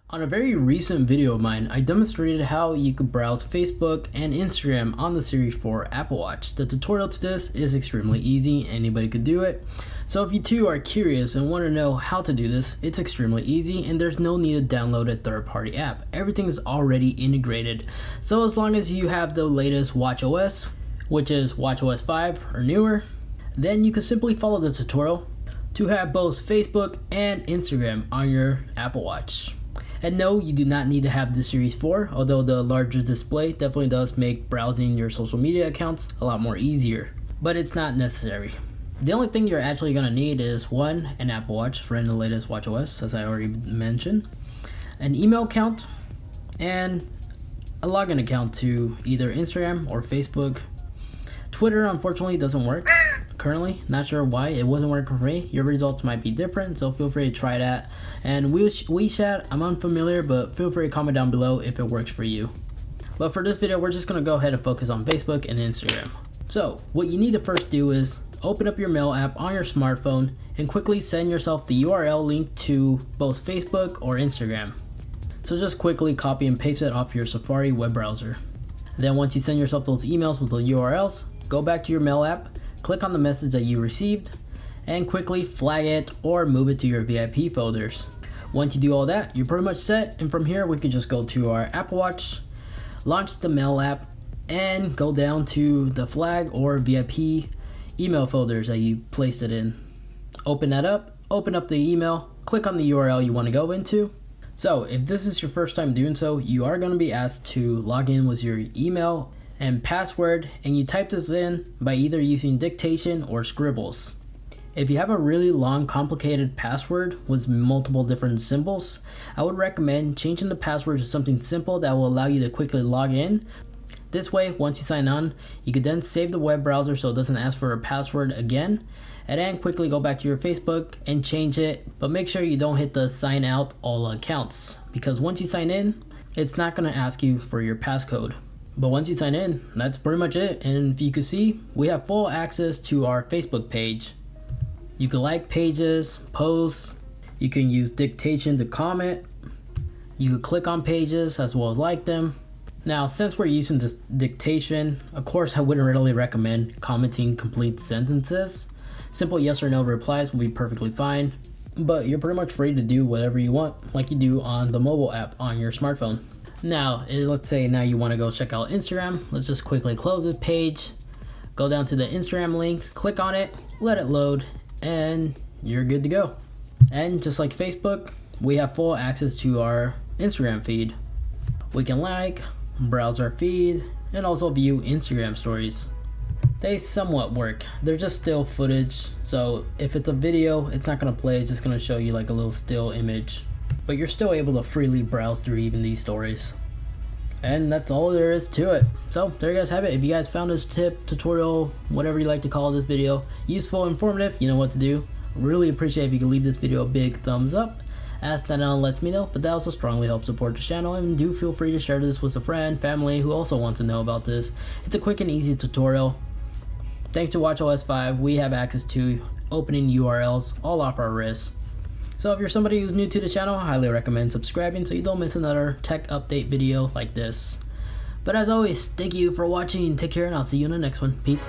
On a very recent video of mine, I demonstrated how you could browse Facebook and Instagram on the Series 4 Apple Watch. The tutorial to this is extremely easy, anybody could do it. So if you too are curious and want to know how to do this, it's extremely easy and there's no need to download a third-party app. Everything is already integrated. So as long as you have the latest watchOS, which is watchOS 5 or newer, then you can simply follow the tutorial to have both Facebook and Instagram on your Apple Watch. And no, you do not need to have the Series 4, although the larger display definitely does make browsing your social media accounts a lot more easier, but it's not necessary. The only thing you're actually going to need is one, an Apple Watch running the latest watchOS, as I already mentioned, an email account, and a login account to either Instagram or Facebook. Twitter unfortunately doesn't work currently, not sure why. It wasn't working for me. Your results might be different, so feel free to try that. And WeChat, I'm unfamiliar, but feel free to comment down below if it works for you. But for this video, we're just going to go ahead and focus on Facebook and Instagram. So what you need to first do is open up your mail app on your smartphone and quickly send yourself the URL link to both Facebook or Instagram. So just quickly copy and paste it off your Safari web browser. Then once you send yourself those emails with the URLs, go back to your mail app, click on the message that you received, and quickly flag it or move it to your VIP folders. Once you do all that, you're pretty much set, and from here we can just go to our Apple Watch, launch the mail app, and go down to the flag or VIP email folders that you placed it in. Open that up, open up the email, click on the URL you want to go into. So if this is your first time doing so, you are going to be asked to log in with your email and password, and you type this in by either using dictation or scribbles. If you have a really long complicated password with multiple different symbols, I would recommend changing the password to something simple that will allow you to quickly log in. This way, once you sign on, you can then save the web browser so it doesn't ask for a password again, and then quickly go back to your Facebook and change it, but make sure you don't hit the sign out all accounts, because once you sign in, it's not going to ask you for your passcode. But once you sign in, that's pretty much it. And if you can see, we have full access to our Facebook page. You can like pages, posts, you can use dictation to comment, you can click on pages as well as like them. Now, since we're using this dictation, of course I wouldn't really recommend commenting complete sentences. Simple yes or no replies will be perfectly fine, but you're pretty much free to do whatever you want, like you do on the mobile app on your smartphone. Now, let's say now you want to go check out Instagram. Let's just quickly close this page, go down to the Instagram link, click on it, let it load, and you're good to go. And just like Facebook, we have full access to our Instagram feed. We can like, browse our feed, and also view Instagram stories. They somewhat work. They're just still footage, so if it's a video, it's not going to play, it's just going to show you like a little still image. But you're still able to freely browse through even these stories. And that's all there is to it. So there you guys have it. If you guys found this tip, tutorial, whatever you like to call this video, useful, informative, you know what to do. Really appreciate if you could leave this video a big thumbs up, as that not only lets me know, but that also strongly helps support the channel. And do feel free to share this with a friend, family who also wants to know about this. It's a quick and easy tutorial. Thanks to watchOS 5, we have access to opening URLs all off our wrists. So if you're somebody who's new to the channel, I highly recommend subscribing so you don't miss another tech update video like this. But as always, thank you for watching, take care, and I'll see you in the next one. Peace.